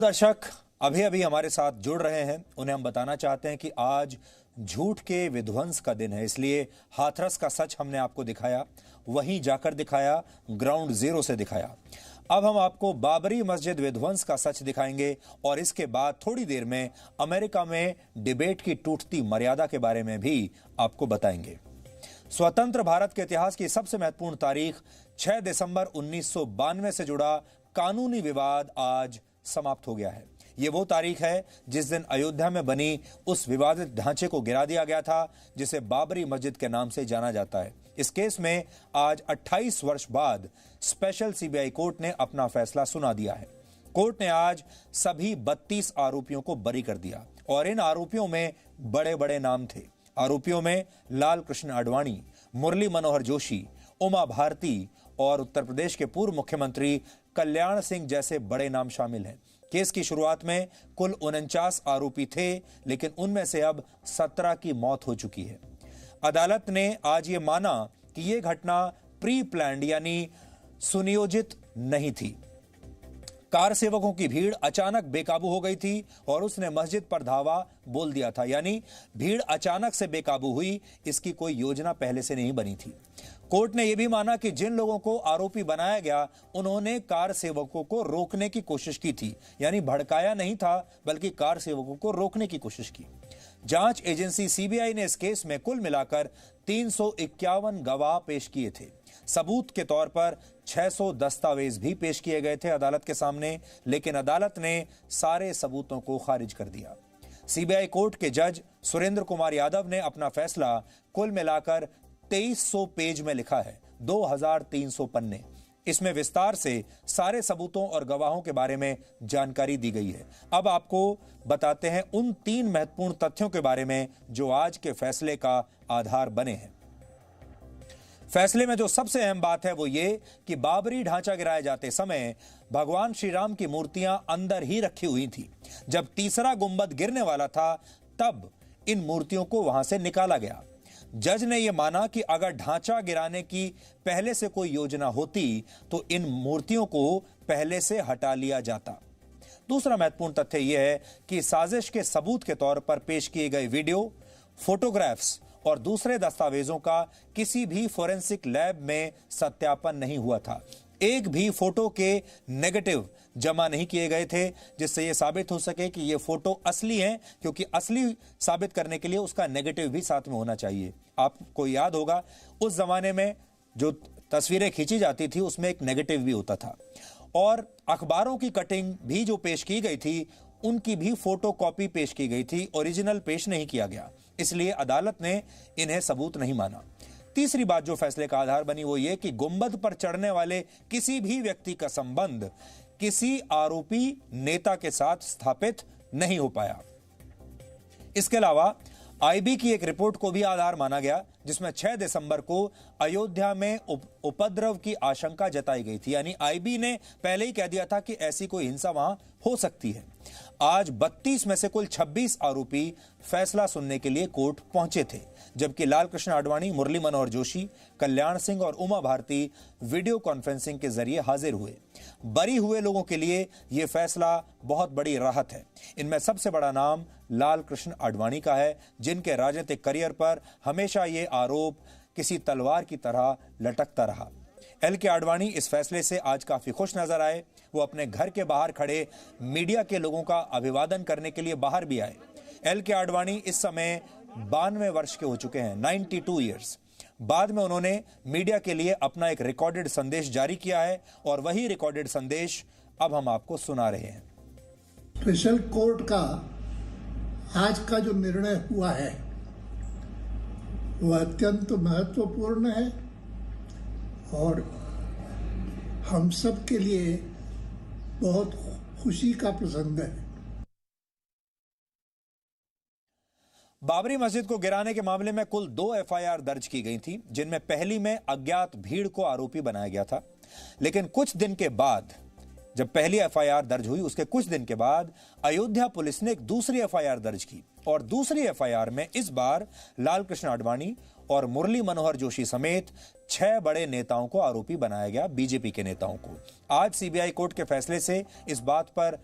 दर्शक अभी अभी हमारे साथ जुड़ रहे हैं, उन्हें हम बताना चाहते हैं कि आज झूठ के विध्वंस का दिन है, इसलिए हाथरस का सच हमने आपको दिखाया, वहीं जाकर दिखाया, ग्राउंड जीरो से दिखाया। अब हम आपको बाबरी मस्जिद विध्वंस का सच दिखाएंगे और इसके बाद थोड़ी देर में अमेरिका में डिबेट की टूटती मर्यादा के बारे में भी आपको बताएंगे। स्वतंत्र भारत के इतिहास की सबसे महत्वपूर्ण तारीख 6 दिसंबर 1992 से जुड़ा कानूनी विवाद आज समाप्त हो गया है। यह वो तारीख है जिस दिन अयोध्या में बनी उस विवादित ढांचे को गिरा दिया गया था जिसे बाबरी मस्जिद के नाम से जाना जाता है। इस केस में आज 28 वर्ष बाद स्पेशल सीबीआई कोर्ट ने अपना फैसला सुना दिया है। कोर्ट ने आज सभी 32 आरोपियों को बरी कर दिया और इन आरोपियों में बड़े बड़े नाम थे। आरोपियों में लाल कृष्ण आडवाणी, मुरली मनोहर जोशी, उमा भारती और उत्तर प्रदेश के पूर्व मुख्यमंत्री कल्याण सिंह जैसे बड़े नाम शामिल हैं। केस की शुरुआत में कुल 49 आरोपी थे, लेकिन उनमें से अब 17 की मौत हो चुकी है। अदालत ने आज ये माना कि यह घटना प्री प्लान्ड यानी सुनियोजित नहीं थी। कार सेवकों की भीड़ अचानक बेकाबू हो गई थी और उसने मस्जिद पर धावा बोल दिया था, यानी भीड़ अचानक से बेकाबू हुई, इसकी कोई योजना पहले से नहीं बनी थी। कोर्ट ने यह भी माना कि जिन लोगों को आरोपी बनाया गया उन्होंने कार सेवकों को रोकने की कोशिश की थी, यानी भड़काया नहीं था बल्कि कार सेवकों को रोकने की कोशिश की। जांच एजेंसी सीबीआई ने इस केस में कुल मिलाकर 351 गवाह पेश किए थे। सबूत के तौर पर 600 दस्तावेज भी पेश किए गए थे अदालत के सामने, लेकिन अदालत ने सारे सबूतों को खारिज कर दिया। सीबीआई कोर्ट के जज सुरेंद्र कुमार यादव ने अपना फैसला कुल मिलाकर 2300 पेज में लिखा है, 2300 पन्ने। इसमें विस्तार से सारे सबूतों और गवाहों के बारे में जानकारी दी गई है। अब आपको बताते हैं उन 3 महत्वपूर्ण तथ्यों के बारे में जो आज के फैसले का आधार बने हैं। फैसले में जो सबसे अहम बात है वो ये कि बाबरी ढांचा गिराए जाते समय भगवान श्री राम की मूर्तियां अंदर ही रखी हुई थी। जब तीसरा गुंबद गिरने वाला था तब इन मूर्तियों को वहां से निकाला गया। जज ने यह माना कि अगर ढांचा गिराने की पहले से कोई योजना होती तो इन मूर्तियों को पहले से हटा लिया जाता। दूसरा महत्वपूर्ण तथ्य यह है कि साजिश के सबूत के तौर पर पेश किए गए वीडियो, फोटोग्राफ्स और दूसरे दस्तावेजों का किसी भी फोरेंसिक लैब में सत्यापन नहीं हुआ था। एक भी फोटो के नेगेटिव जमा नहीं किए गए थे जिससे यह साबित हो सके कि ये फोटो असली हैं, क्योंकि असली साबित करने के लिए उसका नेगेटिव भी साथ में होना चाहिए। आपको याद होगा उस जमाने में जो तस्वीरें खींची जाती थी उसमें एक नेगेटिव भी होता था। और अखबारों की कटिंग भी जो पेश की गई थी उनकी भी फोटो कॉपी पेश की गई थी, ओरिजिनल पेश नहीं किया गया, इसलिए अदालत ने इन्हें सबूत नहीं माना। तीसरी बात जो फैसले का आधार बनी वो ये कि गुंबद पर चढ़ने वाले किसी भी व्यक्ति का संबंध किसी आरोपी नेता के साथ स्थापित नहीं हो पाया। इसके अलावा आईबी की एक रिपोर्ट को भी आधार माना गया जिसमें 6 दिसंबर को अयोध्या में उपद्रव की आशंका जताई गई थी, यानी आईबी ने पहले ही कह दिया था कि ऐसी कोई हिंसा वहां हो सकती है। आज 32 में से कुल 26 आरोपी फैसला सुनने के लिए कोर्ट पहुंचे थे, जबकि लाल कृष्ण आडवाणी, मुरली मनोहर जोशी, कल्याण सिंह और उमा भारती वीडियो कॉन्फ्रेंसिंग के जरिए हाजिर हुए। बरी हुए लोगों के लिए यह फैसला बहुत बड़ी राहत है। इनमें सबसे बड़ा नाम लाल कृष्ण आडवाणी का है, जिनके राजनीतिक करियर पर हमेशा ये आरोप किसी तलवार की तरह लटकता रहा। एल.के. आडवाणी इस फैसले से आज काफी खुश नजर आए। वो अपने घर के बाहर खड़े मीडिया के लोगों का अभिवादन करने के लिए बाहर भी आए। एल.के. आडवाणी इस समय 92 वर्ष के हो चुके हैं, 92 ईयर्स। बाद में उन्होंने मीडिया के लिए अपना एक रिकॉर्डेड संदेश जारी किया है और वही रिकॉर्डेड संदेश अब हम आपको सुना रहे हैं। स्पेशल कोर्ट का आज का जो निर्णय हुआ है वह अत्यंत महत्वपूर्ण है और हम सब के लिए बहुत खुशी का प्रसंग है। बाबरी मस्जिद को गिराने के मामले में कुल 2 एफआईआर दर्ज की गई थी, जिनमें पहली में अज्ञात भीड़ को आरोपी बनाया गया था। लेकिन कुछ दिन के बाद, जब पहली एफआईआर दर्ज हुई उसके कुछ दिन के बाद अयोध्या पुलिस ने एक दूसरी एफआईआर दर्ज की और दूसरी एफआईआर में इस बार लाल कृष्ण आडवाणी और मुरली मनोहर जोशी समेत 6 बड़े नेताओं को आरोपी बनाया गया, बीजेपी के नेताओं को। आज सीबीआई कोर्ट के फैसले से इस बात पर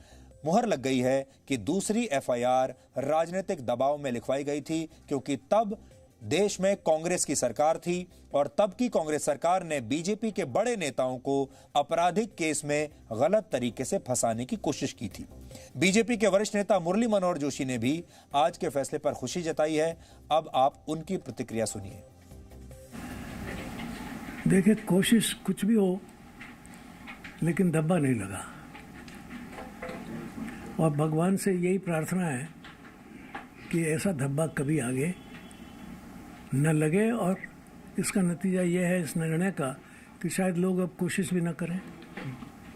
मुहर लग गई है कि दूसरी एफआईआर राजनीतिक दबाव में लिखवाई गई थी, क्योंकि तब देश में कांग्रेस की सरकार थी और तब की कांग्रेस सरकार ने बीजेपी के बड़े नेताओं को आपराधिक केस में गलत तरीके से फंसाने की कोशिश की थी। बीजेपी के वरिष्ठ नेता मुरली मनोहर जोशी ने भी आज के फैसले पर खुशी जताई है। अब आप उनकी प्रतिक्रिया सुनिए। देखिए, कोशिश कुछ भी हो लेकिन धब्बा नहीं लगा, और भगवान से यही प्रार्थना है कि ऐसा धब्बा कभी आगे न लगे। और इसका नतीजा यह है इस निर्णय का कि शायद लोग अब कोशिश भी न करें।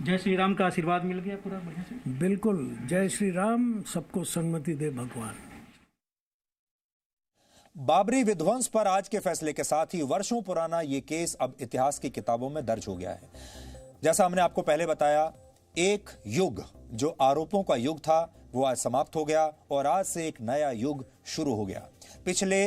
जय श्री राम का आशीर्वाद मिल गया पूरा बढ़िया से। बिल्कुल, जय श्री राम, सबको सन्मति दे भगवान। बाबरी विध्वंस पर आज के फैसले के साथ ही वर्षों पुराना यह केस अब इतिहास की किताबों में दर्ज हो गया है। जैसा हमने आपको पहले बताया, एक युग जो आरोपों का युग था वो आज समाप्त हो गया और आज से एक नया युग शुरू हो गया। पिछले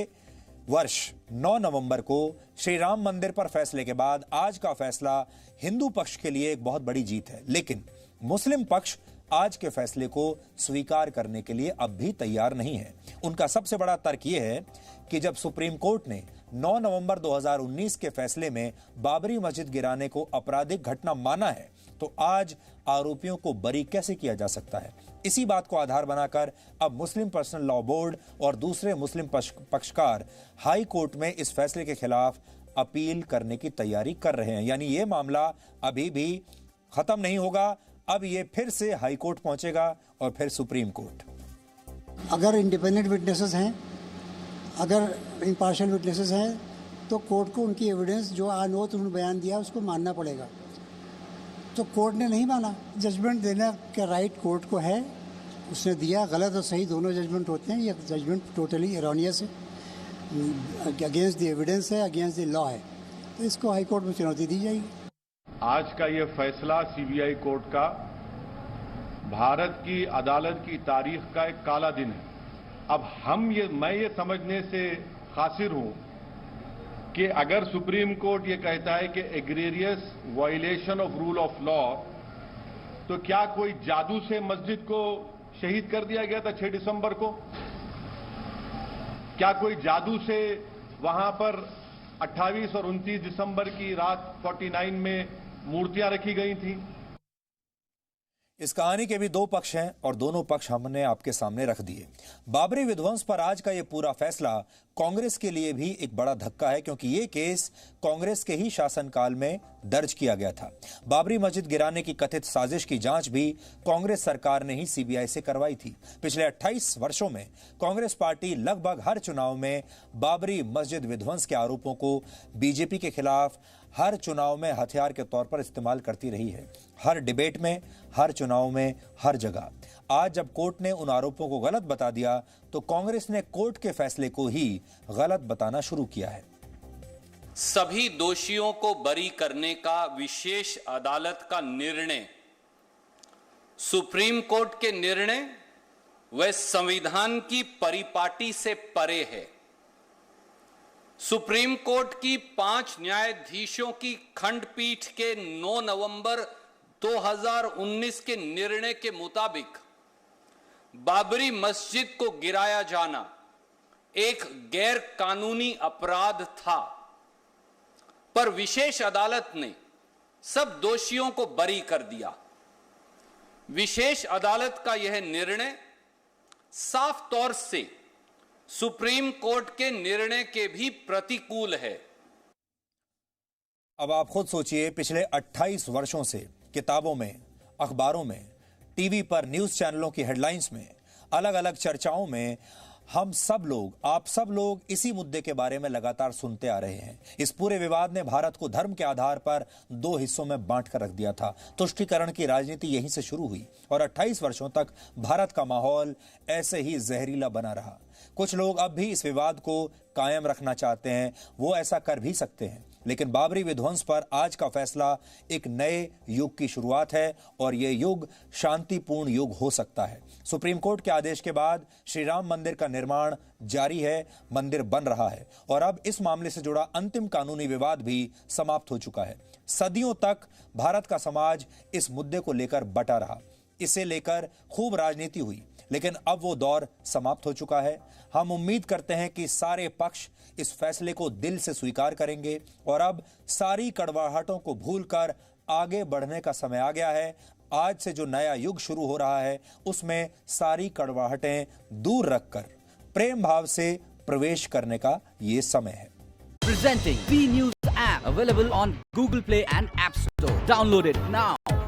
वर्ष 9 नवंबर को श्री राम मंदिर पर फैसले के बाद आज का फैसला हिंदू पक्ष के लिए एक बहुत बड़ी जीत है, लेकिन मुस्लिम पक्ष आज के फैसले को स्वीकार करने के लिए अब भी तैयार नहीं है। उनका सबसे बड़ा तर्क यह है कि जब सुप्रीम कोर्ट ने 9 नवंबर 2019 के फैसले में बाबरी मस्जिद गिराने को आपराधिक घटना माना है, तो आज आरोपियों को बरी कैसे किया जा सकता है। इसी बात को आधार बनाकर अब मुस्लिम पर्सनल लॉ बोर्ड और दूसरे मुस्लिम पक्षकार हाई कोर्ट में इस फैसले के खिलाफ अपील करने की तैयारी कर रहे हैं। यानी यह मामला अभी भी खत्म नहीं होगा, अब ये फिर से हाई कोर्ट पहुंचेगा और फिर सुप्रीम कोर्ट। अगर इंडिपेंडेंट विटनेसेस हैं, अगर इम्पार्शियल विटनेसेस हैं, तो कोर्ट को उनकी एविडेंस जो अनोथ उन्होंने बयान दिया उसको मानना पड़ेगा। तो कोर्ट ने नहीं माना। जजमेंट देने का राइट कोर्ट को है, उसने दिया। गलत और सही दोनों जजमेंट होते हैं। ये जजमेंट टोटली एरोनियस है, अगेंस्ट द एविडेंस है, अगेंस्ट द लॉ है, तो इसको हाई कोर्ट में चुनौती दी जाएगी। आज का ये फैसला सीबीआई कोर्ट का भारत की अदालत की तारीख का एक काला दिन है। अब मैं ये समझने से कासिर हूं कि अगर सुप्रीम कोर्ट ये कहता है कि egregious violation of rule of law, तो क्या कोई जादू से मस्जिद को शहीद कर दिया गया था 6 दिसंबर को? क्या कोई जादू से वहां पर 28 और 29 दिसंबर की रात 49 में मूर्तियां रखी गई थी? इस कहानी के भी दो पक्ष हैं और दोनों पक्ष हमने आपके सामने रख दिए। बाबरी विध्वंस पर आज का यह पूरा फैसला कांग्रेस के लिए भी एक बड़ा धक्का है, क्योंकि यह केस कांग्रेस के ही शासनकाल में दर्ज किया गया था। बाबरी मस्जिद गिराने की कथित साजिश की जांच भी कांग्रेस सरकार ने ही सीबीआई से करवाई थी। पिछले 28 वर्षों में कांग्रेस पार्टी लगभग हर चुनाव में बाबरी मस्जिद विध्वंस के आरोपों को बीजेपी के खिलाफ हर चुनाव में हथियार के तौर पर इस्तेमाल करती रही है। हर डिबेट में, हर चुनाव में, हर जगह। आज जब कोर्ट ने उन आरोपों को गलत बता दिया, तो कांग्रेस ने कोर्ट के फैसले को ही गलत बताना शुरू किया है। सभी दोषियों को बरी करने का विशेष अदालत का निर्णय, सुप्रीम कोर्ट के निर्णय, वह संविधान की परिपाटी से परे है। सुप्रीम कोर्ट की 5 न्यायाधीशों की खंडपीठ के 9 नवंबर 2019 के निर्णय के मुताबिक बाबरी मस्जिद को गिराया जाना एक गैर कानूनी अपराध था, पर विशेष अदालत ने सब दोषियों को बरी कर दिया। विशेष अदालत का यह निर्णय साफ तौर से सुप्रीम कोर्ट के निर्णय के भी प्रतिकूल है। अब आप खुद सोचिए, पिछले 28 वर्षों से किताबों में, अखबारों में, टीवी पर, न्यूज चैनलों की हेडलाइंस में, अलग अलग चर्चाओं में हम सब लोग, आप सब लोग इसी मुद्दे के बारे में लगातार सुनते आ रहे हैं। इस पूरे विवाद ने भारत को धर्म के आधार पर 2 हिस्सों में बांट कर रख दिया था। तुष्टीकरण की राजनीति यहीं से शुरू हुई और 28 वर्षों तक भारत का माहौल ऐसे ही जहरीला बना रहा। कुछ लोग अब भी इस विवाद को कायम रखना चाहते हैं, वो ऐसा कर भी सकते हैं, लेकिन बाबरी विध्वंस पर आज का फैसला एक नए युग की शुरुआत है और यह युग शांतिपूर्ण युग हो सकता है। सुप्रीम कोर्ट के आदेश के बाद श्री राम मंदिर का निर्माण जारी है, मंदिर बन रहा है और अब इस मामले से जुड़ा अंतिम कानूनी विवाद भी समाप्त हो चुका है। सदियों तक भारत का समाज इस मुद्दे को लेकर बटा रहा। इसे लेकर खूब राजनीति हुई, लेकिन अब वो दौर समाप्त हो चुका है। हम उम्मीद करते हैं कि सारे पक्ष इस फैसले को दिल से स्वीकार करेंगे और अब सारी कड़वाहटों को भूलकर आगे बढ़ने का समय आ गया है। आज से जो नया युग शुरू हो रहा है उसमें सारी कड़वाहटें दूर रखकर प्रेम भाव से प्रवेश करने का ये समय है। Presenting B News app available on Google Play and App Store. Download it now.